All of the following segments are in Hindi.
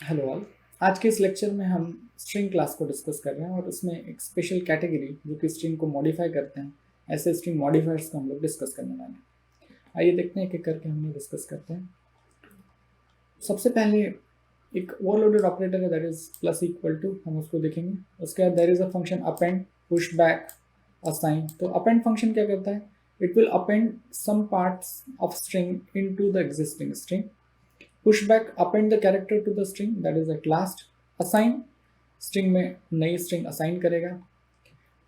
Hello all. आज के इस लेक्चर में हम स्ट्रिंग क्लास को डिस्कस कर रहे हैं और उसमें एक स्पेशल कैटेगरी जो कि स्ट्रिंग को मॉडिफाई करते हैं, ऐसे स्ट्रिंग मॉडिफायर्स को हम लोग डिस्कस करने वाले हैं। आइए देखते हैं एक एक करके हम लोग डिस्कस करते हैं। सबसे पहले एक ओवरलोडेड ऑपरेटर है, that is plus equal to, हम उसको देखेंगे। उसके बाद there is a function append, push back, assign. तो अपेंड फंक्शन क्या करता है? It will append some parts of string into the existing string. Pushback, append the character to the string, that is at last. Assign, string में नई string assign करेगा।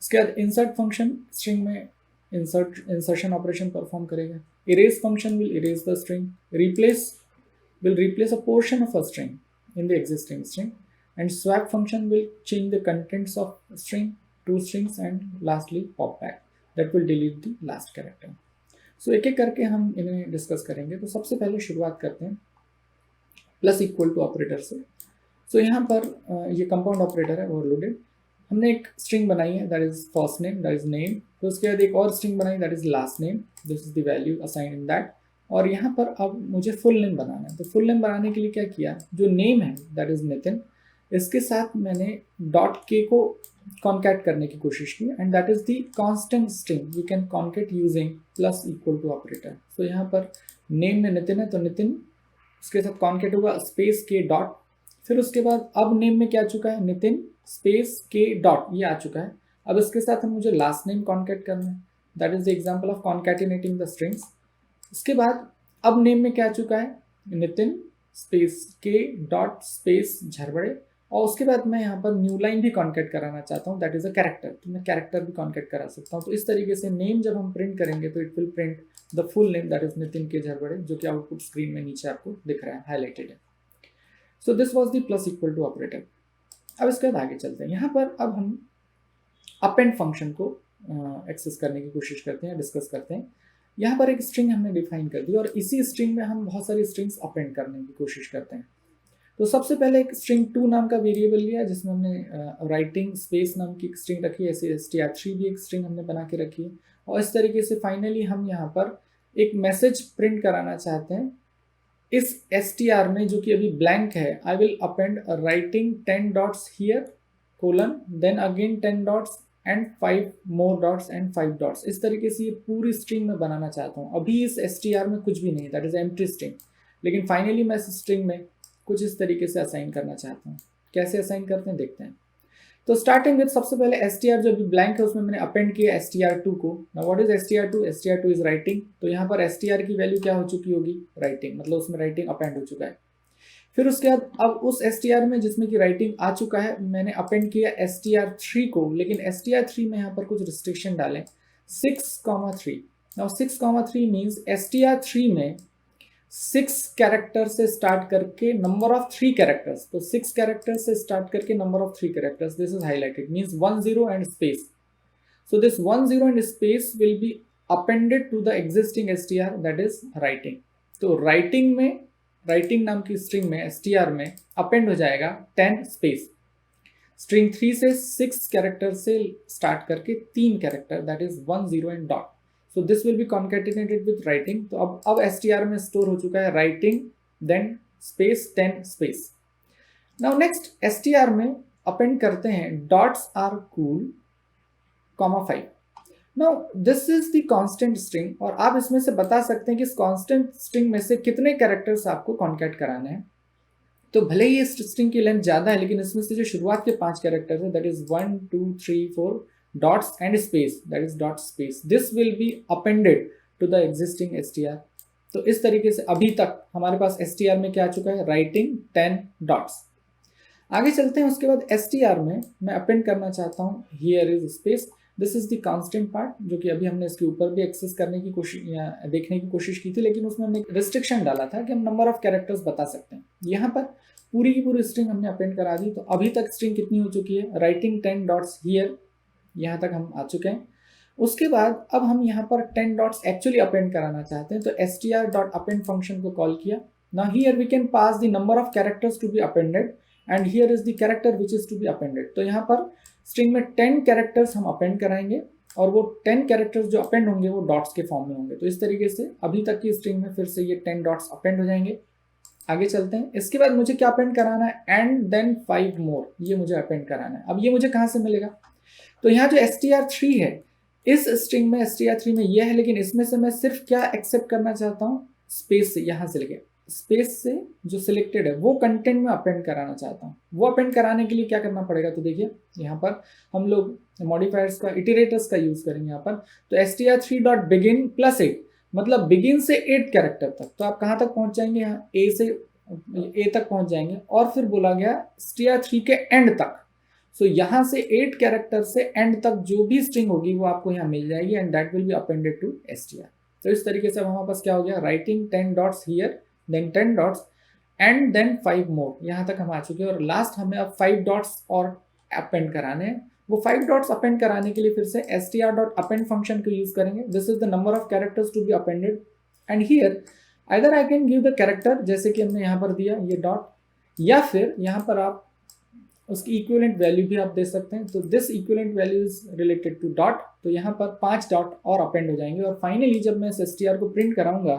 उसके बाद insert function string में insertion operation perform करेगा। Erase function will erase the string. Replace will replace a portion of a string in the existing string. And swap function will change the contents of string, two strings, and lastly pop back, that will delete the last character. So एक एक करके हम इन्हें डिस्कस करेंगे। तो सबसे पहले शुरुआत करते हैं प्लस इक्वल टू ऑपरेटर से। सो यहाँ पर ये कंपाउंड ऑपरेटर है ओवरलोडेड। हमने एक स्ट्रिंग बनाई है, that is first name, that is name. तो उसके बाद एक और स्ट्रिंग बनाई, that is last name, this is the value assign in that. और यहाँ पर अब मुझे फुल नेम बनाना है। तो फुल नेम बनाने के लिए क्या किया, जो नेम है दैट इज नितिन, इसके साथ मैंने डॉट के को कॉन्कैट करने की कोशिश की, and that is the constant string we can concat using plus equal to operator. तो यहाँ पर नेम में नितिन है, तो नितिन उसके साथ कॉन्केट होगा स्पेस के डॉट। फिर उसके बाद अब नेम में क्या आ चुका है, नितिन स्पेस के डॉट, ये आ चुका है। अब इसके साथ मुझे लास्ट नेम कॉन्केट करना है, that is the example of concatenating the strings. इसके बाद अब नेम में क्या आ चुका है, Nitin space K dot space Jharbade. और उसके बाद मैं यहाँ पर न्यू लाइन भी कॉन्केट कराना चाहता हूँ, दैट इज अ कैरेक्टर, तो मैं कैरेक्टर भी कॉन्केट करा सकता हूँ। तो इस तरीके से नेम जब हम प्रिंट करेंगे तो it will print the full name, that is Nitin के झरबड़े, जो कि आउटपुट स्क्रीन में नीचे आपको दिख रहा है, हाईलाइटेड है। So this was the plus equal to operator. अब इसके बाद आगे चलते हैं। यहाँ पर अब हम अपेंड फंक्शन को एक्सेस करने की कोशिश करते हैं, डिस्कस करते हैं। यहाँ पर एक स्ट्रिंग हमने डिफाइन कर दी और इसी स्ट्रिंग में हम बहुत सारी स्ट्रिंग्स अपेंड करने की कोशिश करते हैं। तो सबसे पहले एक स्ट्रिंग 2 नाम का वेरिएबल लिया, जिसमें हमने राइटिंग स्पेस नाम की एक स्ट्रिंग रखी है, ऐसे str3 भी एक स्ट्रिंग हमने बना के रखी है। और इस तरीके से फाइनली हम यहाँ पर एक मैसेज प्रिंट कराना चाहते हैं। इस str में जो कि अभी ब्लैंक है, I will append writing 10 dots here colon, then again 10 dots and 5 more dots and 5 dots. इस तरीके से ये पूरी स्ट्रिंग में बनाना चाहता हूँ। अभी इस str में कुछ भी नहीं, दैट इज एम्प्टी स्ट्रिंग, लेकिन फाइनली मैं इस स्ट्रिंग में कुछ इस तरीके से असाइन करना चाहता हूँ। कैसे असाइन करते हैं देखते हैं। तो स्टार्टिंग विद सबसे पहले str जो अभी ब्लैंक है उसमें मैंने अपेंड किया str2 को। Now what is str2? str2 is writing. तो यहाँ पर str की वैल्यू क्या हो चुकी होगी, राइटिंग, मतलब उसमें राइटिंग अपेंड हो चुका है। फिर उसके बाद अब उस str में जिसमें कि राइटिंग आ चुका है, मैंने अपेंड किया str3 को, लेकिन str3 में यहाँ पर कुछ रिस्ट्रिक्शन डालें, 6,3। नाउ 6,3 मीन्स str3 में 6 कैरेक्टर से स्टार्ट करके नंबर ऑफ 3 कैरेक्टर्स, तो 6 कैरेक्टर से स्टार्ट करके number of 3 characters, this is highlighted, means 10 and space. So this 10 and space will be appended to the existing str, that is writing. तो राइटिंग में, राइटिंग नाम की स्ट्रिंग में str में अपेंड हो जाएगा 10 स्पेस। स्ट्रिंग 3 से 6 कैरेक्टर से स्टार्ट करके 3 character, that is 10 and dot. So this will be concatenated with writing. तो अब str में स्टोर हो चुका है writing, then space 10 space. Now next str में अपेंड करते हैं dots are cool, comma 5। Now this is the constant string, और आप इसमें से बता सकते हैं कि इस कांस्टेंट स्ट्रिंग में से कितने कैरेक्टर्स आपको कॉन्कैट कराने हैं। तो भले ही इस स्ट्रिंग की लेंथ ज़्यादा है, लेकिन इसमें से जो शुरुआत के 5 कैरेक्टर है, that is 1 2 3 4 dots and space, that is dot space, this will be appended to the existing str। तो इस तरीके से अभी तक हमारे पास str में क्या आ चुका है, राइटिंग 10 डॉट्स। आगे चलते हैं। उसके बाद str में मैं अपेंड करना चाहता हूँ here is space, this is the constant part, जो कि अभी हमने इसके ऊपर भी एक्सेस करने की कोशिश या देखने की कोशिश की थी, लेकिन उसमें हमने रिस्ट्रिक्शन डाला था कि हम नंबर ऑफ कैरेक्टर्स बता सकते हैं। यहाँ पर पूरी की पूरी स्ट्रिंग हमने अपेंड करा दी। तो अभी तक स्ट्रिंग कितनी हो चुकी है, राइटिंग 10 डॉट्स हियर, यहाँ तक हम आ चुके हैं। उसके बाद अब हम यहाँ पर 10 डॉट्स एक्चुअली अपेंड कराना चाहते हैं, तो str.append फंक्शन को कॉल किया। Now here we can pass the number of characters to be appended and here is the character which is to be appended. तो यहाँ पर स्ट्रिंग में 10 कैरेक्टर्स हम अपेंड कराएंगे, और वो 10 कैरेक्टर्स जो अपेंड होंगे वो डॉट्स के फॉर्म में होंगे। तो इस तरीके से अभी तक की स्ट्रिंग में फिर से ये 10 डॉट्स अपेंड हो जाएंगे। आगे चलते हैं। इसके बाद मुझे क्या अपेंड कराना है, एंड देन 5 मोर, ये मुझे अपेंड कराना है। अब ये मुझे कहाँ से मिलेगा, तो यहाँ जो str3 है, इस स्ट्रिंग में str3 में ये है, लेकिन इसमें से मैं सिर्फ क्या एक्सेप्ट करना चाहता हूँ, स्पेस से, यहाँ से लेके स्पेस से जो सिलेक्टेड है वो कंटेंट में अपेंड कराना चाहता हूँ। वो अपेंड कराने के लिए क्या करना पड़ेगा, तो देखिए यहाँ पर हम लोग मॉडिफायर्स का, इटरेटर्स का यूज करेंगे यहाँ पर। तो str3.begin +8, मतलब बिगिन से 8 कैरेक्टर तक। तो आप कहाँ तक पहुंच जाएंगे, यहाँ ए से ए तक पहुंच जाएंगे, और फिर बोला गया str3 के एंड तक। सो यहाँ से 8 कैरेक्टर से एंड तक जो भी स्ट्रिंग होगी वो आपको यहाँ मिल जाएगी, and that will be appended to str। तो इस तरीके से हमारे पास क्या हो गया, writing 10 dots here, then 10 dots and then 5 more, यहाँ तक हम आ चुके हैं। और लास्ट हमें अब 5 डॉट्स और अपेंड कराने हैं। वो 5 डॉट्स अपेंड कराने के लिए फिर से str.append फंक्शन को यूज करेंगे। This is the number of characters to be appended, and here either I can give the character, जैसे कि हमने यहाँ पर दिया ये डॉट, या फिर यहाँ पर आप उसकी इक्विवेलेंट वैल्यू भी आप दे सकते हैं। तो this equivalent value is related to dot, तो यहाँ पर 5 डॉट और अपेंड हो जाएंगे। और फाइनली जब मैं इस str को प्रिंट कराऊंगा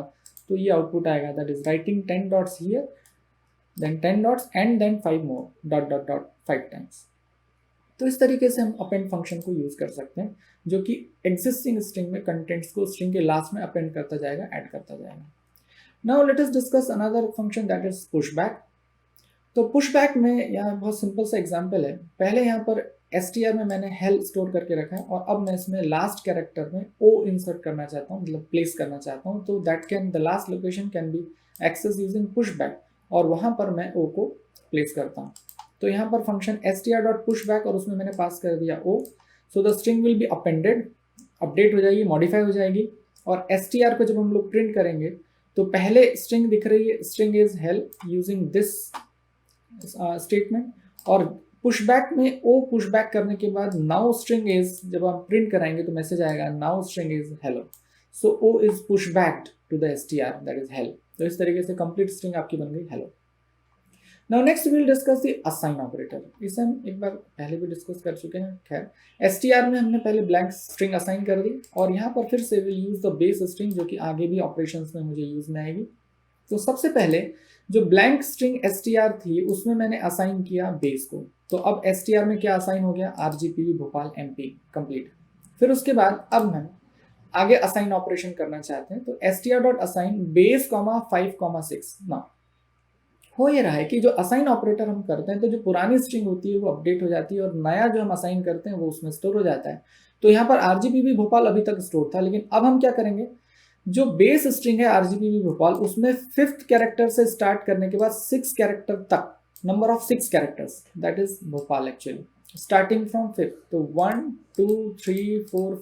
तो ये आउटपुट आएगा, that is writing 10 dots here, then 10 dots and then 5 more dot dot dot 5 times. तो इस तरीके से हम अपेंड फंक्शन को यूज कर सकते हैं, जो कि एग्जिस्टिंग स्ट्रिंग में कंटेंट्स को स्ट्रिंग के लास्ट में अपेंड करता जाएगा, ऐड करता जाएगा। Now let us discuss another function, that is pushback. तो पुशबैक में यहाँ बहुत सिंपल सा एग्जांपल है। पहले यहाँ पर str में मैंने हेल स्टोर करके रखा है, और अब मैं इसमें लास्ट कैरेक्टर में o इंसर्ट करना चाहता हूँ, मतलब प्लेस करना चाहता हूँ। तो that can, the last location can be access using pushback, और वहाँ पर मैं o को प्लेस करता हूँ। तो यहाँ पर फंक्शन str.pushback, और उसमें मैंने पास कर दिया o। So the string will be appended, update हो जाएगी, मॉडिफाई हो जाएगी। और str को जब हम लोग प्रिंट करेंगे तो पहले स्ट्रिंग दिख रही है, string is hello using this statement, और पुशबैक में ओ पुशबैक करने के बाद नाउ स्ट्रिंग इज, जब आप प्रिंट कराएंगे तो मैसेज आएगा now string is hello. So O is pushbacked to the str, that is hell. तो इस तरीके से कंप्लीट स्ट्रिंग आपकी बन गई hello. Now next will discuss the assign operator. इसे हम एक बार पहले भी डिस्कस कर चुके हैं। खैर, str में हमने पहले ब्लैंक स्ट्रिंग असाइन कर दी, और यहाँ पर फिर से will use the base string, जो कि आगे भी ऑपरेशंस में मुझे यूज में आएगी। तो सबसे पहले जो ब्लैंक स्ट्रिंग str थी उसमें मैंने असाइन किया बेस को। तो अब str में क्या असाइन हो गया, RGPV भोपाल MP कंप्लीट। फिर उसके बाद अब हम आगे असाइन ऑपरेशन करना चाहते हैं। तो str.assign base 5,6। ना हो ये रहा है कि जो असाइन ऑपरेटर हम करते हैं तो जो पुरानी स्ट्रिंग होती है वो अपडेट हो जाती है, और नया जो हम असाइन करते हैं वो उसमें स्टोर हो जाता है। तो यहाँ पर RGPV भोपाल अभी तक स्टोर था, लेकिन अब हम क्या करेंगे, जो बेस स्ट्रिंग है RGPV भोपाल, उसमें 5th कैरेक्टर से स्टार्ट करने के बाद 6 कैरेक्टर तक, number of 6 characters, that is Bhopal actually, starting from 5th। तो 1 2 3 4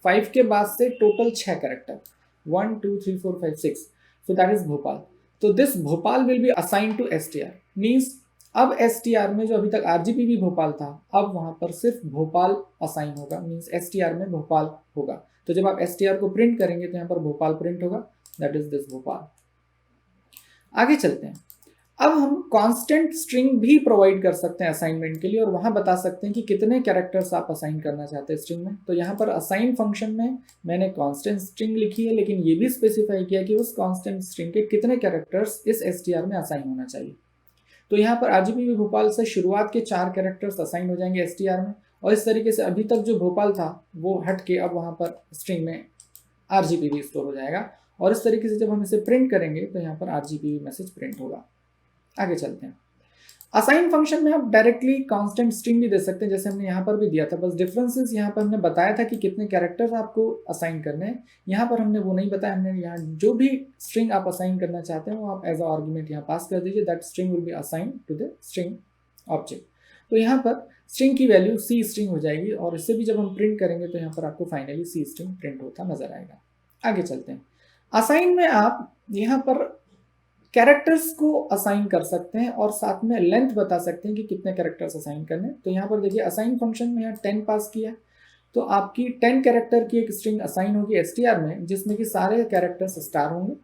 5 के बाद से total 6 character, 1 2 3 4 5 6, so that is Bhopal. तो this Bhopal will be assign to str, means अब str में जो अभी तक RGPV भोपाल था, अब वहां पर सिर्फ भोपाल असाइन होगा, मीन्स str में भोपाल होगा। तो जब आप str को प्रिंट करेंगे तो यहाँ पर भोपाल प्रिंट होगा, दैट इज दिस भोपाल। आगे चलते हैं। अब हम कांस्टेंट स्ट्रिंग भी प्रोवाइड कर सकते हैं असाइनमेंट के लिए, और वहां बता सकते हैं कि कितने कैरेक्टर्स आप असाइन करना चाहते हैं स्ट्रिंग में। तो यहाँ पर असाइन फंक्शन में मैंने कांस्टेंट स्ट्रिंग लिखी है, लेकिन ये भी स्पेसिफाई किया कि उस कांस्टेंट स्ट्रिंग के कितने कैरेक्टर्स इस str में असाइन होना चाहिए। तो यहाँ पर RGPV भोपाल से शुरुआत के 4 कैरेक्टर्स असाइन हो जाएंगे str में, और इस तरीके से अभी तक जो भोपाल था वो हट के अब वहाँ पर स्ट्रिंग में RGPV स्टोर हो जाएगा। और इस तरीके से जब हम इसे प्रिंट करेंगे तो यहाँ पर RGPV मैसेज प्रिंट होगा। आगे चलते हैं। असाइन फंक्शन में आप डायरेक्टली कांस्टेंट स्ट्रिंग भी दे सकते हैं, जैसे हमने यहाँ पर भी दिया था, बस डिफरेंसेस यहाँ पर हमने बताया था कि कितने कैरेक्टर्स आपको असाइन करने हैं, यहाँ पर हमने वो नहीं बताया। हमने यहाँ जो भी स्ट्रिंग आप असाइन करना चाहते हैं वो आप एज अ आर्गुमेंट यहाँ पास कर दीजिए, that string will be assign to the string object. तो यहाँ पर स्ट्रिंग की वैल्यू C स्ट्रिंग हो जाएगी, और इससे भी जब हम प्रिंट करेंगे तो यहाँ पर आपको फाइनली C स्ट्रिंग प्रिंट होता नजर आएगा। आगे चलते हैं। असाइन में आप यहाँ पर कैरेक्टर्स को असाइन कर सकते हैं, और साथ में लेंथ बता सकते हैं कि कितने कैरेक्टर्स असाइन करने। तो यहाँ पर देखिए असाइन फंक्शन में यहाँ 10 पास किया, तो आपकी 10 कैरेक्टर की एक स्ट्रिंग असाइन होगी str में, जिसमें कि सारे कैरेक्टर्स स्टार होंगे।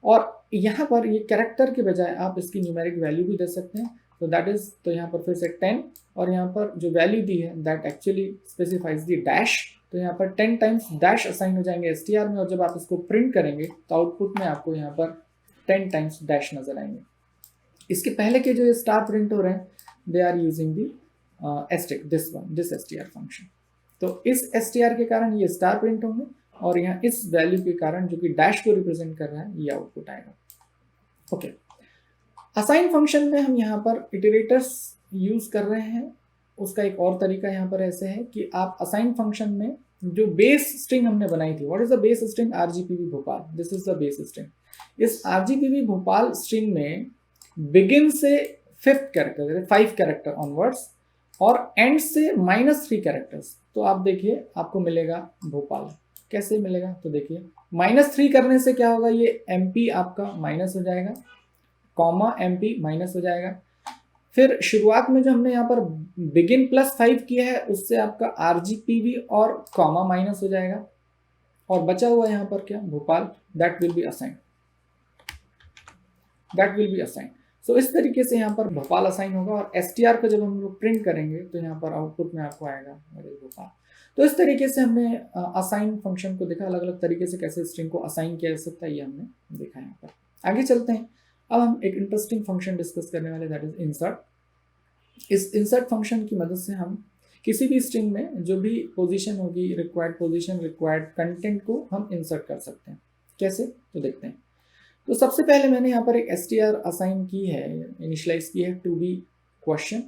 और यहाँ पर ये कैरेक्टर के बजाय आप इसकी न्यूमेरिक वैल्यू भी दे सकते हैं। तो दैट इज, तो यहाँ पर फिर से 10, और यहाँ पर जो वैल्यू दी है that actually specifies the dash. तो यहाँ पर 10 टाइम्स डैश असाइन हो जाएंगे str में, और जब आप इसको प्रिंट करेंगे तो आउटपुट में आपको यहाँ पर 10 टाइम्स डैश नजर आएंगे। इसके पहले के जो स्टार प्रिंट हो रहे हैं दे आर यूजिंग दी एस्टिक दिस एसटीआर फंक्शन। तो इस एसटीआर के कारण ये स्टार प्रिंट होंगे और यहाँ इस वैल्यू के कारण जो कि डैश को रिप्रेजेंट कर रहा है ये आउटपुट आएगा। ओके, असाइन फंक्शन में हम यहाँ पर इटरेटर्स यूज कर रहे हैं। उसका एक और तरीका यहाँ पर ऐसे है कि आप असाइन फंक्शन में जो बेस स्ट्रिंग हमने बनाई थी, what is the base string, RGPV Bhopal, this is the base string. इस आरजीपीवी भोपाल स्ट्रिंग में बिगिन से 5th कैरेक्टर 5 कैरेक्टर ऑनवर्ड्स और एंड से -3 कैरेक्टर्स, तो आप देखिए आपको मिलेगा भोपाल। कैसे मिलेगा, तो देखिए -3 करने से क्या होगा, ये MP आपका माइनस हो जाएगा, कॉमा MP माइनस हो जाएगा। फिर शुरुआत में जो हमने यहाँ पर बिगिन +5 किया है उससे आपका RGPV और कॉमा माइनस हो जाएगा और बचा हुआ यहाँ पर क्या, Bhopal, that will be assign. So इस तरीके से यहाँ पर भोपाल असाइन होगा और STR को जब हम लोग प्रिंट करेंगे तो यहाँ पर आउटपुट में आपको आएगा भोपाल। तो इस तरीके से हमने असाइन फंक्शन को देखा, अलग अलग तरीके से कैसे स्ट्रिंग को असाइन किया जा सकता है ये हमने देखा यहाँ पर। आगे चलते हैं, अब हम एक इंटरेस्टिंग फंक्शन डिस्कस करने वाले, दैट इज इंसर्ट। इस इंसर्ट फंक्शन की मदद से हम किसी भी स्ट्रिंग में जो भी पोजीशन होगी, रिक्वायर्ड पोजीशन, रिक्वायर्ड कंटेंट को हम इंसर्ट कर सकते हैं। कैसे, तो देखते हैं। तो सबसे पहले मैंने यहाँ पर एक str असाइन की है, इनिशियलाइज की है टू बी क्वेश्चन।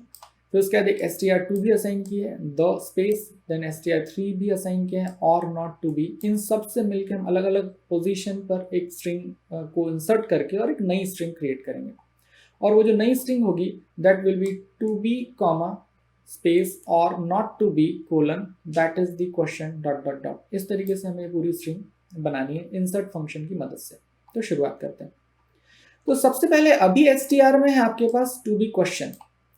फिर उसके बाद एक str2 भी असाइन की है, द स्पेस, देन str3 भी असाइन किया है और नॉट टू बी। इन सब से मिलकर हम अलग अलग पोजीशन पर एक स्ट्रिंग को इंसर्ट करके और एक नई स्ट्रिंग क्रिएट करेंगे और वो जो नई स्ट्रिंग होगी that will be to be comma space और not to be colon, that is the question dot dot dot. इस तरीके से हमें पूरी स्ट्रिंग बनानी है इंसर्ट फंक्शन की मदद से। तो शुरुआत करते हैं। तो सबसे पहले अभी str में है आपके पास टू बी क्वेश्चन,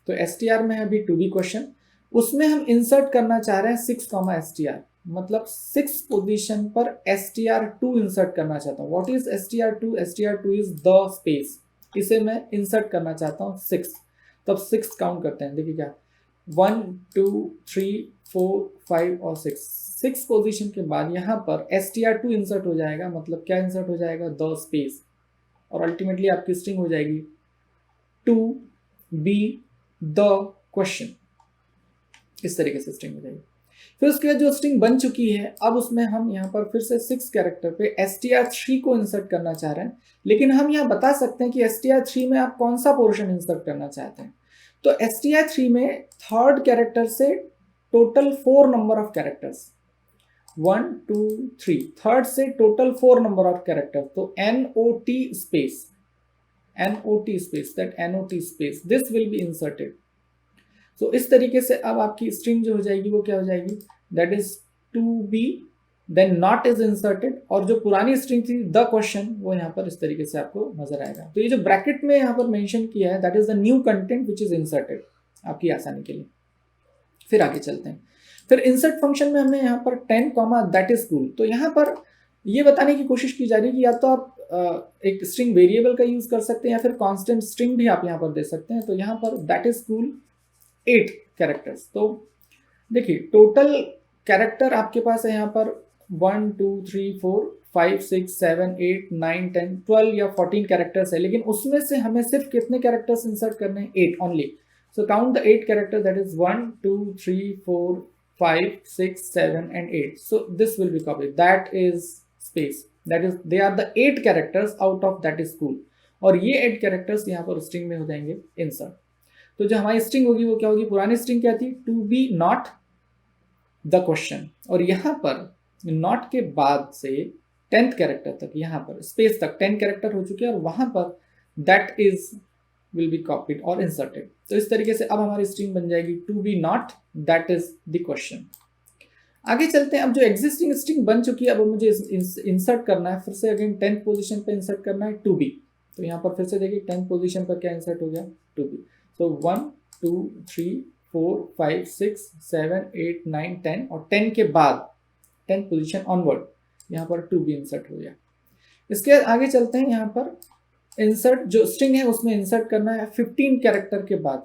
तो str में है अभी टू बी क्वेश्चन, उसमें हम इंसर्ट करना चाह रहे हैं 6 str, मतलब 6 पोजीशन पर str2 इंसर्ट करना चाहता हूँ। What is str2? str2 is the space, इसे मैं इंसर्ट करना चाहता हूँ 6। तब 6 काउंट करते हैं, देखिए क्या 1 2 3 4 5 और 6 पोजीशन के बाद यहाँ पर str2 इंसर्ट हो जाएगा, मतलब क्या इंसर्ट हो जाएगा, द स्पेस, और अल्टीमेटली आपकी स्ट्रिंग हो जाएगी टू बी द क्वेश्चन। इस तरीके से स्ट्रिंग हो जाएगी। फिर उसके बाद जो स्ट्रिंग बन चुकी है, अब उसमें हम यहाँ पर फिर से 6 कैरेक्टर पे str3 को इंसर्ट करना चाह रहे हैं, लेकिन हम यहाँ बता सकते हैं कि str3 में आप कौन सा पोर्शन इंसर्ट करना चाहते हैं। तो str3 में 3rd कैरेक्टर से total 4 number of characters, 1 2 3, 3rd से टोटल 4 नंबर ऑफ कैरेक्टर, तो NOT space, that NOT space, this will be inserted. तो इस तरीके से अब आपकी स्ट्रिंग जो हो जाएगी वो क्या हो जाएगी, that is to be, then not is inserted, और जो पुरानी स्ट्रिंग थी द क्वेश्चन वो यहाँ पर इस तरीके से आपको नजर आएगा। तो ये जो ब्रैकेट में यहाँ पर मेंशन किया है that is the new content which is inserted, आपकी आसानी के लिए। फिर आगे चलते हैं। फिर इंसर्ट फंक्शन में हमने यहाँ पर 10 कॉमा दैट इज कूल, तो यहाँ पर ये बताने की कोशिश की जा रही है कि या तो आप एक स्ट्रिंग वेरिएबल का यूज कर सकते हैं या फिर कांस्टेंट स्ट्रिंग भी आप यहाँ पर दे सकते हैं। तो यहाँ पर दैट इज कूल 8 कैरेक्टर्स, तो देखिए टोटल कैरेक्टर आपके पास है यहाँ पर 1 2 3 4 5 6 7 8 9 10 12 या 14 कैरेक्टर्स है, लेकिन उसमें से हमें सिर्फ कितने कैरेक्टर्स इंसर्ट करने हैं, 8 only. So count the 8 character, that is 1 2 3 4 5 6 7 and 8. So this will be copied, that is space, that is they are the 8 characters out of that is cool, और ये 8 कैरेक्टर्स यहाँ पर स्ट्रिंग में हो जाएंगे इंसर्ट। तो जो हमारी स्ट्रिंग होगी वो क्या होगी, पुरानी स्ट्रिंग क्या थी, to be not the question, और यहाँ पर नॉट के बाद से 10th कैरेक्टर तक, यहाँ पर स्पेस तक 10 कैरेक्टर हो चुके हैं और वहां पर that is will be copied और इंसर्टेड। तो इस तरीके से अब हमारी स्ट्रिंग बन जाएगी to be not that is the question. आगे चलते हैं। अब जो एग्जिस्टिंग स्ट्रिंग बन चुकी है अब मुझे इंसर्ट करना है, फिर से अगेन 10th पोजीशन पे इंसर्ट करना है टू बी। तो यहाँ पर फिर से देखिए 10th पोजीशन पर क्या इंसर्ट हो गया, टू बी। तो 1 2 3 4 5 6 7 8 9 10 और 10 के बाद 10th पोजीशन ऑनवर्ड यहाँ पर टू बी इंसर्ट हो गया। इसके आगे चलते हैं। यहाँ पर इंसर्ट जो स्ट्रिंग है उसमें इंसर्ट करना है 15 कैरेक्टर के बाद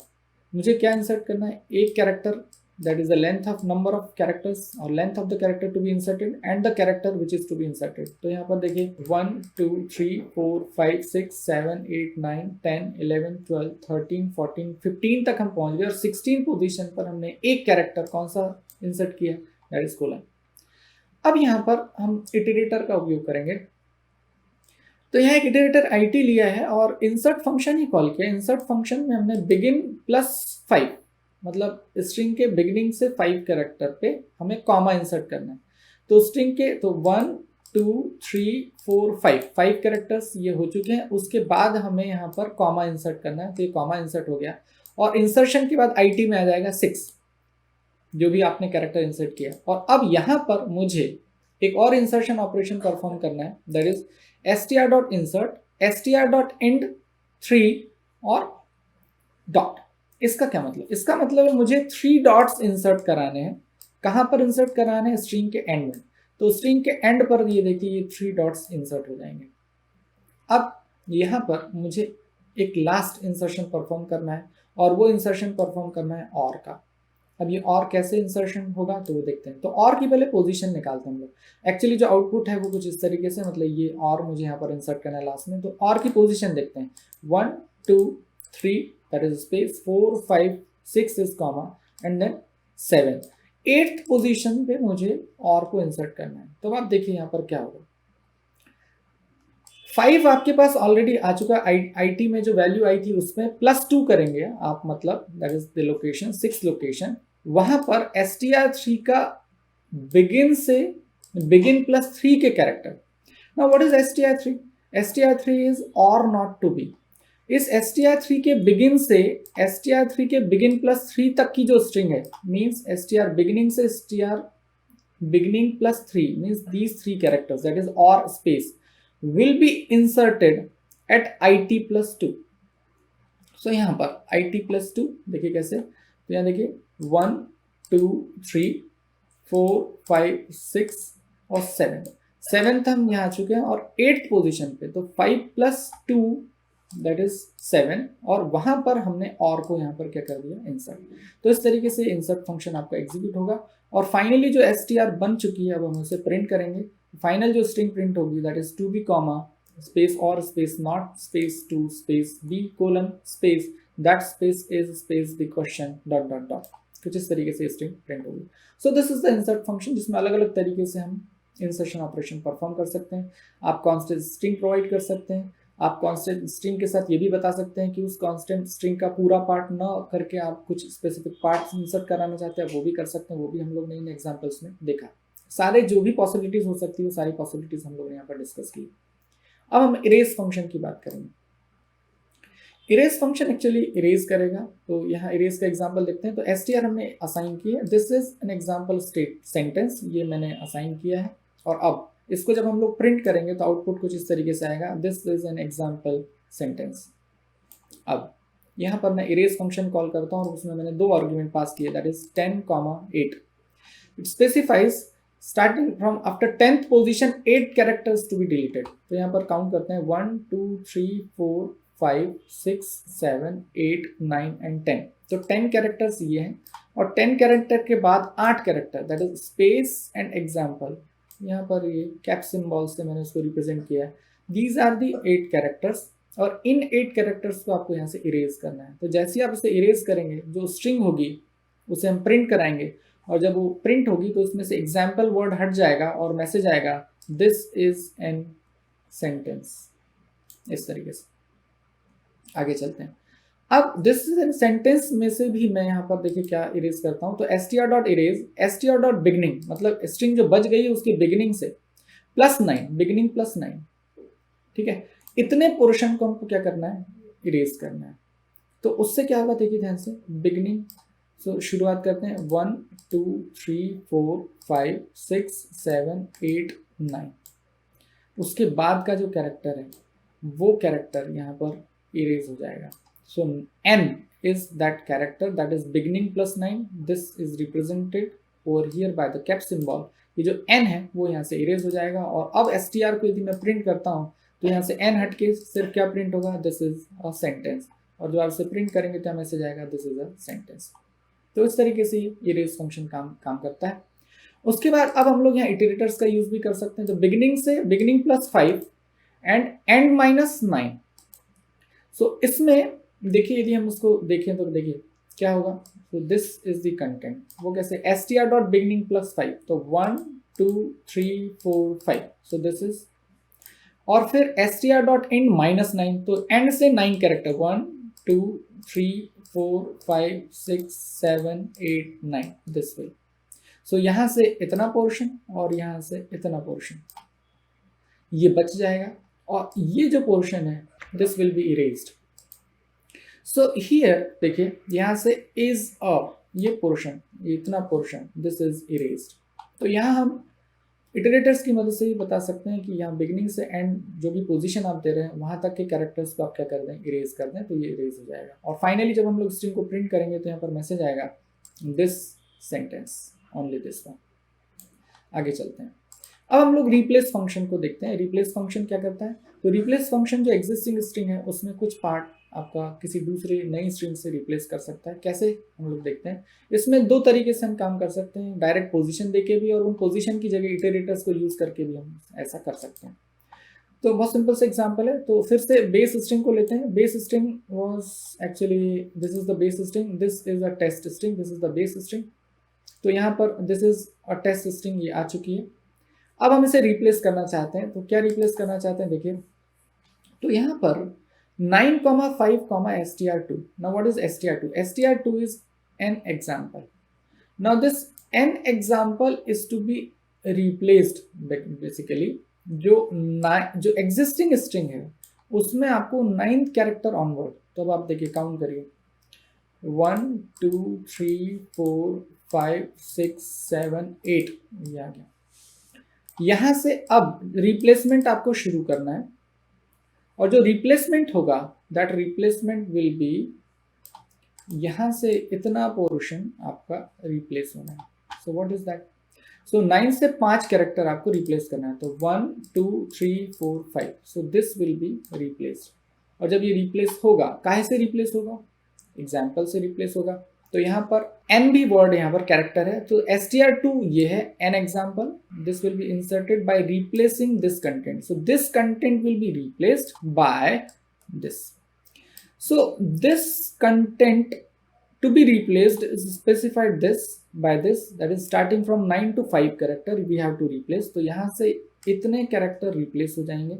मुझे क्या इंसर्ट करना है, एक character that is the length of number of characters or length of the character to be inserted and the character which is to be inserted. तो यहाँ पर देखिए 1 2 3 4 5 6 7 8 9 10 11 12 13 14 15 तक हम पहुंच गए और 16 पोजीशन पर हमने एक कैरेक्टर कौन सा इंसर्ट किया, दैट इज कोलन। अब यहाँ पर हम इटरेटर का उपयोग करेंगे। तो यहाँ एक इटरेटर IT लिया है और इंसर्ट फंक्शन ही कॉल किया। इंसर्ट फंक्शन में हमने बिगिन प्लस 5 मतलब स्ट्रिंग के बिगिनिंग से 5 कैरेक्टर पे हमें कॉमा इंसर्ट करना है। तो स्ट्रिंग के तो 1 2 3 4 5 कैरेक्टर्स ये हो चुके हैं। उसके बाद हमें यहाँ पर कॉमा इंसर्ट करना है, तो ये कॉमा इंसर्ट हो गया और इंसर्शन के बाद IT में आ जाएगा 6 जो भी आपने कैरेक्टर इंसर्ट किया। और अब यहाँ पर मुझे एक और इंसर्शन ऑपरेशन परफॉर्म करना है, दैट इज str.insert str.end 3 और डॉट। इसका क्या मतलब? इसका मतलब है मुझे 3 डॉट्स इंसर्ट कराने हैं। कहाँ पर इंसर्ट कराने हैं? स्ट्रिंग के एंड में। तो स्ट्रिंग के एंड पर ये देखिए ये 3 डॉट्स इंसर्ट हो जाएंगे। अब यहाँ पर मुझे एक लास्ट इंसर्शन परफॉर्म करना है और वो इंसर्शन परफॉर्म करना है और का। अब ये और कैसे इंसर्शन होगा तो वो देखते हैं। तो और की पहले पोजीशन निकालते हैं हम लोग। एक्चुअली जो आउटपुट है वो कुछ इस तरीके से, मतलब ये और मुझे यहाँ पर इंसर्ट करना है लास्ट में। तो और की पोजीशन देखते हैं 1 2 3 that is space 4 5 6 is comma and then 7। 8th position पे मुझे और को इंसर्ट करना है। तो आप देखिए यहाँ पर क्या होगा। 5 आपके पास ऑलरेडी आ चुका है। IT में जो वैल्यू आई थी उसमें +2 करेंगे आप, मतलब that is the location 6 location. वहां पर str3 का बिगिन से बिगिन +3 के character. Now what is str3? str3 is और नॉट टू बी। इस str3 के बिगिन से str3 के बिगिन +3 तक की जो स्ट्रिंग है मींस str बिगिनिंग से str beginning +3 means these 3 characters that is और space will be inserted at IT +2। सो यहाँ पर IT +2 देखिए कैसे। तो यहाँ देखिए 1 2 3 4 5 6 और 7th हम यहाँ आ चुके हैं और 8th पोजीशन पे। तो 5 + 2 दैट इज 7 और वहां पर हमने और को यहाँ पर क्या कर दिया, इंसर्ट। तो इस तरीके से इंसर्ट फंक्शन आपका एग्जीक्यूट होगा और फाइनली जो str बन चुकी है अब हम उसे प्रिंट करेंगे। फाइनल जो स्ट्रिंग प्रिंट होगी that is to be comma space और space not space 2 space be colon space that space is space the question dot dot dot. कुछ इस तरीके से स्ट्रिंग प्रिंट होगी। So this is the insert function जिसमें अलग अलग तरीके से हम इंसर्शन ऑपरेशन परफॉर्म कर सकते हैं। आप कॉन्स्टेंट स्ट्रिंग प्रोवाइड कर सकते हैं। आप कॉन्स्टेंट स्ट्रिंग के साथ ये भी बता सकते हैं कि उस कॉन्स्टेंट स्ट्रिंग का पूरा पार्ट न करके आप कुछ स्पेसिफिक पार्ट्स इंसर्ट कराना चाहते हैं, वो भी कर सकते हैं। वो भी हम लोग ने इन एग्जाम्पल्स में देखा। सारे जो भी पॉसिबिलिटीज हो सकती है वो सारी पॉसिबिलिटीज हम लोग ने यहाँ पर डिस्कस की। अब हम इरेज फंक्शन की बात करेंगे। इरेज फंक्शन एक्चुअली इरेज करेगा। तो यहाँ इरेज का एग्जांपल देखते हैं। तो str हमने असाइन किया है, this is an example state sentence, ये मैंने असाइन किया है। और अब इसको जब हम लोग प्रिंट करेंगे तो आउटपुट कुछ इस तरीके से आएगा, this is an example sentence. अब यहाँ पर मैं इरेज फंक्शन कॉल करता हूँ और उसमें मैंने 2 आर्ग्यूमेंट पास किए that is 10, 8। It specifies starting from after 10th position 8 characters to be deleted. तो यहाँ पर काउंट करते हैं 1 2 3 4 5 6 7 8 9 एंड 10। तो 10 कैरेक्टर्स ये हैं और 10 कैरेक्टर के बाद 8 character that is space and example. यहाँ पर ये कैप सिंबल से मैंने उसको रिप्रेजेंट किया है। दीज आर दी 8 कैरेक्टर्स और इन 8 कैरेक्टर्स को आपको यहाँ से इरेज करना है। तो जैसे ही आप इसे इरेज करेंगे जो स्ट्रिंग होगी उसे हम प्रिंट कराएंगे और जब वो प्रिंट होगी तो इसमें से एग्जाम्पल वर्ड हट जाएगा और मैसेज आएगा दिस इज एन सेंटेंस। इस तरीके से आगे चलते हैं। अब दिस इज एन सेंटेंस में से भी मैं यहाँ पर देखिए क्या इरेज करता हूँ। तो str.erase str.beginning मतलब स्ट्रिंग जो बच गई है उसकी बिगिनिंग से +9 बिगिनिंग +9, ठीक है। इतने पोर्शन को हमको क्या करना है, इरेज करना है। तो उससे क्या होगा देखिए ध्यान से, बिगिनिंग। सो शुरुआत करते हैं 1 2 3 4 5 6 7 8 9। उसके बाद का जो कैरेक्टर है वो कैरेक्टर यहाँ पर इरेज हो जाएगा। सो n is that character that is beginning +9. This is represented over here by the cap symbol. ये जो n है वो यहाँ से इरेज हो जाएगा। और अब str को यदि मैं प्रिंट करता हूँ तो यहाँ से n हट के सिर्फ क्या प्रिंट होगा, दिस इज अ सेंटेंस। और जो आप इसे प्रिंट करेंगे तो मैसेज आएगा दिस इज अ सेंटेंस। तो इस तरीके से ये इरेज फंक्शन काम करता है। उसके बाद अब हम लोग यहाँ इटरेटर्स का यूज भी कर सकते हैं। तो beginning plus 5 and and minus 9। सो इसमें देखिए यदि हम उसको देखें तो देखिए क्या होगा। तो दिस इज द कंटेंट। वो कैसे, str डॉट बिगिनिंग प्लस 5, तो 1 2 3 4 5, सो दिस इज, और फिर str डॉट एंड माइनस 9, तो एंड से 9 कैरेक्टर 1 2 3 4 5 6 7 8 9 दिस वे। सो यहां से इतना पोर्शन और यहां से इतना पोर्शन ये बच जाएगा, और ये जो पोर्शन है this will B erased. So here देखिए यहां से इज अ, ये पोर्शन, ये इतना पोर्शन, दिस इज इरेज्ड। तो यहाँ हम इटरेटर्स की मदद से ही बता सकते हैं कि यहाँ बिगिनिंग से एंड जो भी पोजीशन आप दे रहे हैं वहां तक के कैरेक्टर्स को आप क्या कर दें, इरेज कर दें, तो ये इरेज हो जाएगा। और फाइनली जब हम लोग स्ट्रिंग को प्रिंट करेंगे तो यहाँ पर मैसेज आएगा this sentence only this one. आगे चलते हैं। अब हम लोग रिप्लेस फंक्शन को देखते हैं। रिप्लेस फंक्शन क्या करता है, तो रिप्लेस फंक्शन जो एग्जिस्टिंग स्ट्रिंग है उसमें कुछ पार्ट आपका किसी दूसरी नई स्ट्रिंग से रिप्लेस कर सकता है। कैसे हम लोग देखते हैं। इसमें दो तरीके से हम काम कर सकते हैं, डायरेक्ट पोजीशन देके भी, और उन पोजीशन की जगह इटरेटर्स को यूज करके भी हम ऐसा कर सकते हैं। तो बहुत सिंपल सा एग्जांपल है। तो फिर से बेस स्ट्रिंग को लेते हैं। Base string was actually this is the base string, this is a test string, this is the base string. तो यहाँ पर this is a test string, ये आ चुकी है। अब हम इसे रिप्लेस करना चाहते हैं। तो क्या रिप्लेस करना चाहते हैं देखिए, तो यहाँ पर 9, 5, str2. Now what is str2? str2 is an example. Now this an example is to be replaced basically। जो existing string है उसमें आपको 9th कैरेक्टर ऑनवर्ड, तो अब आप देखिए काउंट करिए 1 2 3 4 5 6 7 8, ये आ गया। यहां से अब रिप्लेसमेंट आपको शुरू करना है, और जो रिप्लेसमेंट होगा दैट रिप्लेसमेंट विल बी, यहां से इतना पोर्शन आपका रिप्लेस होना है। सो व्हाट इज दैट, सो 9 से 5 कैरेक्टर आपको रिप्लेस करना है। तो 1 2 3 4 5, सो दिस विल बी रिप्लेस्ड। और जब ये रिप्लेस होगा, काहे से रिप्लेस होगा, एग्जाम्पल से रिप्लेस होगा। तो यहाँ पर n भी वर्ड यहाँ पर कैरेक्टर है, तो str2 ये है n example, this will be inserted by replacing this content. So this content will be replaced by this. So this content to be replaced is specified this by this, that is starting from 9 to 5 character we have to replace. तो यहाँ से इतने कैरेक्टर रिप्लेस हो जाएंगे,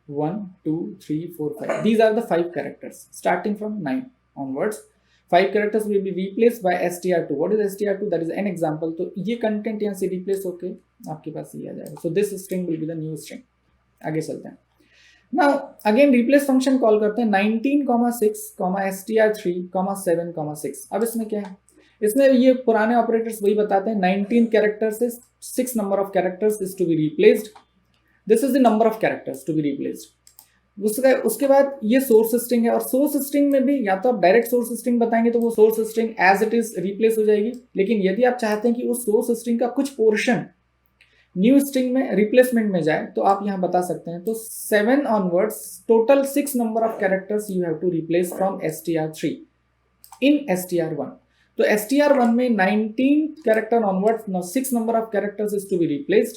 1 2 3 4 5, these are the 5 characters starting from 9 onwards। 5 characters will be replaced by str2। what is str2, that is an example। तो ये कंटेंट यहाँ से रिप्लेस होके आपके पास ये आ जाएगा। so this string will be the new string। आगे चलते हैं। now again replace function call करते हैं 19, 6, str3, 7, 6। अब इसमें क्या है, इसमें ये पुराने ऑपरेटर्स वही बताते हैं 19 कैरेक्टर से 6 number of characters is to be replaced, this is the number of characters to be replaced. उसके बाद ये सोर्स स्ट्रिंग है, और सोर्स स्ट्रिंग में भी या तो आप डायरेक्ट सोर्स स्ट्रिंग बताएंगे तो वो source string as it is replace हो जाएगी, लेकिन यदि आप चाहते हैं कि उस सोर्स स्ट्रिंग का कुछ पोर्शन न्यू स्ट्रिंग में रिप्लेसमेंट में जाए, तो आप यहाँ बता सकते हैं। तो 7 onwards total 6 number of characters you have to replace from str3 in str1। तो str1 में 19 character onwards 6 number of characters is to be replaced.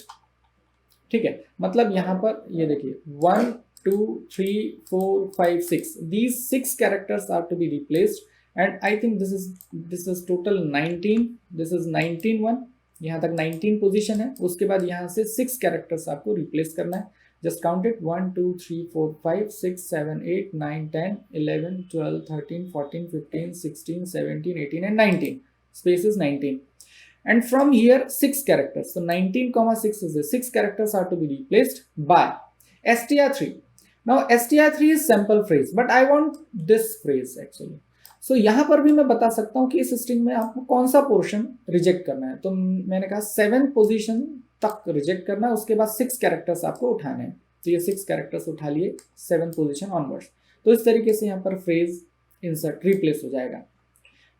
ठीक है, मतलब यहाँ पर ये देखिए 1 2 3 4 5 6, these 6 characters are to be replaced, and I think this is total 19, this is 19 1, यहाँ तक 19 पोजीशन है। उसके बाद यहाँ से 6 कैरेक्टर्स आपको रिप्लेस करना है। Just count it 1 2 3 4 5 6 7 8 9 10 11 12 13 14 15 16 17 18 and 19, space is 19, and from here 6 characters, so 19, 6 is the 6 characters are to be replaced by str3। now str3 is sample phrase, but I want this phrase actually। so यहाँ पर भी मैं बता सकता हूँ कि इस स्ट्रिंग में आपको कौन सा पोर्शन रिजेक्ट करना है। तो मैंने कहा 7 पोजीशन तक रिजेक्ट करना है, उसके बाद 6 कैरेक्टर्स आपको उठाने हैं। तो ये 6 कैरेक्टर्स उठा लिए 7 पोजीशन ऑनवर्ड्स। तो इस तरीके से यहाँ पर फ्रेज इंसर्ट रिप्लेस हो जाएगा,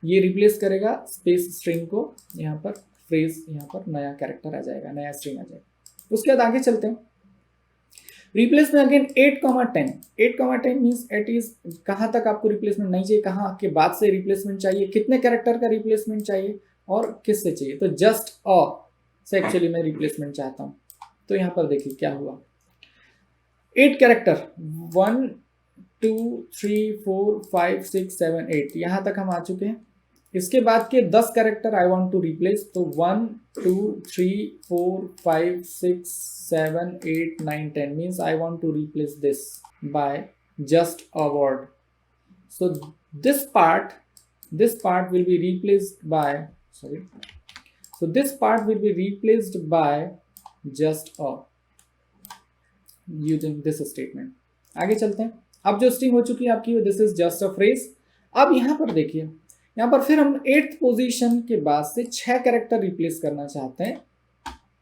ये रिप्लेस करेगा स्पेस स्ट्रिंग को, यहाँ पर फ्रेज, यहाँ पर नया कैरेक्टर आ जाएगा, नया स्ट्रिंग आ जाएगा। उसके बाद आगे चलते हैं। रिप्लेस में अगेन 8,10, 8,10 मीन्स एट इज कहाँ तक आपको रिप्लेसमेंट नहीं चाहिए, कहाँ के बाद से रिप्लेसमेंट चाहिए, कितने कैरेक्टर का रिप्लेसमेंट चाहिए और किससे चाहिए। तो जस्ट अ से एक्चुअली मैं रिप्लेसमेंट चाहता हूँ। तो यहाँ पर देखिए क्या हुआ, 8 कैरेक्टर 1 2 3 4 5 6 7 8 यहाँ तक हम आ चुके हैं। इसके बाद के 10 character I want to replace, तो 1 2 3 4 5 6 7 8 9 10 means I want to replace this by just a word. So this part will be replaced by this part will be replaced by just a using this statement। आगे चलते हैं। अब जो स्ट्रिंग हो चुकी है आपकी, this is just a phrase. अब यहाँ पर देखिए, यहाँ पर फिर हम 8th पोजीशन के बाद से 6 कैरेक्टर रिप्लेस करना चाहते हैं,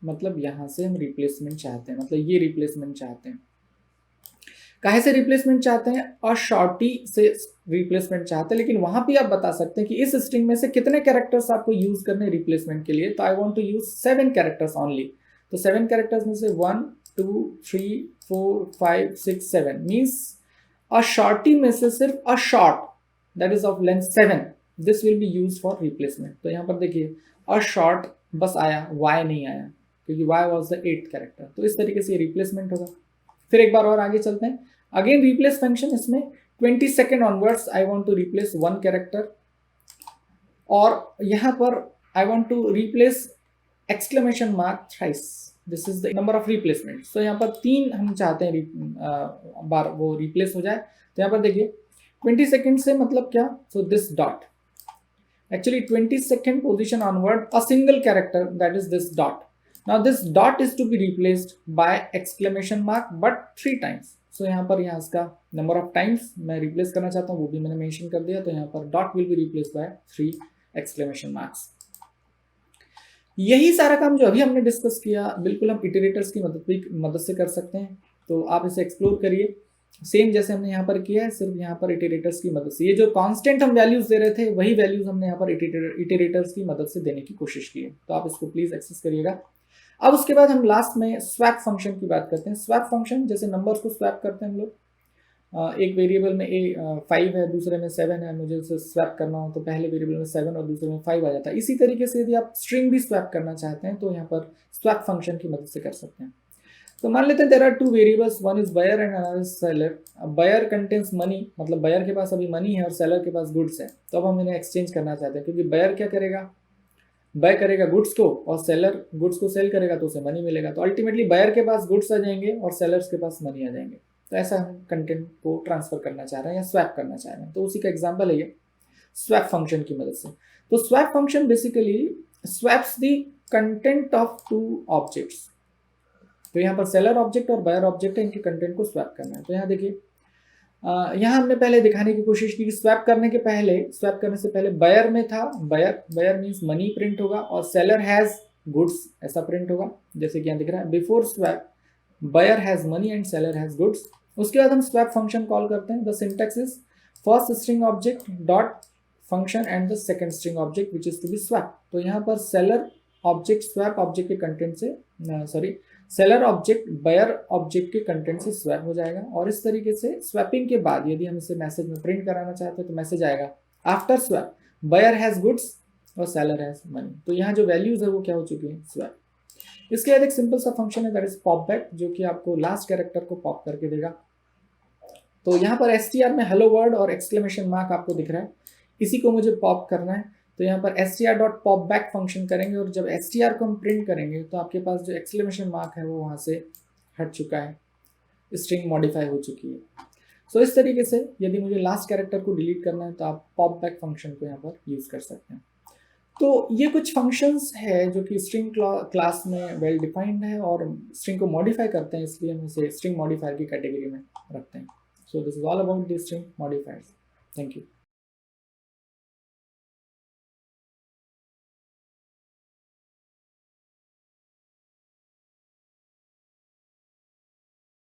मतलब यहाँ से हम रिप्लेसमेंट चाहते हैं, मतलब ये रिप्लेसमेंट चाहते हैं। काहे से रिप्लेसमेंट चाहते हैं, और शॉर्टी से रिप्लेसमेंट चाहते हैं, लेकिन वहां भी आप बता सकते हैं कि इस स्ट्रिंग में से कितने कैरेक्टर्स आपको यूज करने रिप्लेसमेंट के लिए। तो I want to use 7 characters only. तो 7 कैरेक्टर्स में से 1 2 3 4 5 6 7 मीन्स अ शॉर्टी में से सिर्फ a short that is of length 7 this will B use for replacement. तो यहाँ पर देखिए अ शॉर्ट बस आया, वाई नहीं आया क्योंकि why was the 8th character. तो इस तरीके से रिप्लेसमेंट होगा। फिर एक बार और आगे चलते हैं। अगेन रिप्लेस फंक्शन, इसमें 20 second onwards I want to replace 1 character, और यहाँ पर I want to replace exclamation mark thrice, this is the number of replacement. तो यहाँ पर 3 हम चाहते हैं बार वो रिप्लेस हो जाए। तो यहाँ पर देखिए 20 सेकेंड से मतलब क्या, so this dot actually 20 second position onward a single character that is this dot. Now this dot is to be replaced by exclamation mark but 3 times। So यहाँ पर यहाँ इसका number of times मैं replace करना चाहता हूँ वो भी मैंने mention कर दिया। तो यहाँ पर dot will be replaced by 3 exclamation marks। यही सारा काम जो अभी हमने डिस्कस किया बिल्कुल हम इटरेटर्स की मदद से कर सकते हैं। तो आप इसे एक्सप्लोर करिए, सेम जैसे हमने यहाँ पर किया है, सिर्फ यहाँ पर इटरेटर्स की मदद से। ये जो कांस्टेंट हम वैल्यूज दे रहे थे वही वैल्यूज हमने यहाँ पर इटरेटर्स की मदद से देने की कोशिश की है। तो आप इसको प्लीज एक्सेस करिएगा। अब उसके बाद हम लास्ट में स्वैप फंक्शन की बात करते हैं। स्वैप फंक्शन जैसे नंबर्स को स्वैप करते हैं हम लोग, एक वेरिएबल में 5 है, दूसरे में 7 है, मुझे उसे स्वैप करना हो तो पहले वेरिएबल में 7 और दूसरे में 5 आ जाता है। इसी तरीके से यदि आप स्ट्रिंग भी स्वैप करना चाहते हैं तो यहाँ पर स्वैप फंक्शन की मदद से कर सकते हैं। तो मान लेते हैं there are 2 variables, one is buyer and another is seller. Buyer contains money, मतलब बायर के पास अभी मनी है और सेलर के पास गुड्स है। तो अब हम इन्हें एक्सचेंज करना चाहते हैं, क्योंकि बायर क्या करेगा, बाय करेगा गुड्स को और सेलर गुड्स को सेल करेगा तो उसे मनी मिलेगा। तो अल्टीमेटली बायर के पास गुड्स आ जाएंगे और सेलर्स के पास मनी आ जाएंगे। तो ऐसा हम कंटेंट को ट्रांसफर करना चाह रहे हैं या स्वैप करना चाह रहे हैं। तो उसी का एग्जांपल है ये स्वैप फंक्शन की मदद से। तो swap function basically swaps the content of 2 objects. तो यहाँ पर सेलर ऑब्जेक्ट और बायर ऑब्जेक्ट है, इनके कंटेंट को स्वैप करना है। तो यहाँ देखिए यहाँ हमने पहले दिखाने की कोशिश की कि स्वैप करने से पहले बायर में था, बायर मीन्स मनी प्रिंट होगा और सेलर हैज गुड्स ऐसा प्रिंट होगा, जैसे कि यहाँ दिख रहा है before swap buyer has money and seller has goods. उसके बाद हम स्वैप फंक्शन कॉल करते हैं। The syntax is first string object dot function and the second string object which is to be swap. तो यहाँ पर सेलर ऑब्जेक्ट स्वैप ऑब्जेक्ट के कंटेंट से सेलर ऑब्जेक्ट बायर ऑब्जेक्ट के कंटेंट से स्वैप हो जाएगा। और इस तरीके से स्वैपिंग के बाद यदि हम इसे मैसेज में प्रिंट कराना चाहते हैं तो मैसेज आएगा after swap buyer has goods और सेलर हैज मनी। तो यहाँ जो वैल्यूज है वो क्या हो चुकी है, स्वैप। इसके बाद एक सिंपल सा फंक्शन है दैट इज पॉप बैक, जो कि आपको लास्ट कैरेक्टर को पॉप करके देगा। तो यहाँ पर str में हेलो वर्ड और एक्सक्लेमेशन मार्क आपको दिख रहा है, इसी को मुझे पॉप करना है। तो यहाँ पर str.popback फंक्शन करेंगे और जब str को हम प्रिंट करेंगे तो आपके पास जो एक्सक्लेमेशन मार्क है वो वहाँ से हट चुका है, स्ट्रिंग मॉडिफाई हो चुकी है। सो इस तरीके से यदि मुझे लास्ट कैरेक्टर को डिलीट करना है तो आप पॉपबैक फंक्शन को यहाँ पर यूज़ कर सकते हैं। तो ये कुछ फंक्शंस है जो कि स्ट्रिंग क्लास में वेल डिफाइंड है और स्ट्रिंग को मॉडिफाई करते हैं, इसलिए हम इसे स्ट्रिंग मॉडिफायर की कैटेगरी में रखते हैं। सो this is all about the string modifiers. Thank you.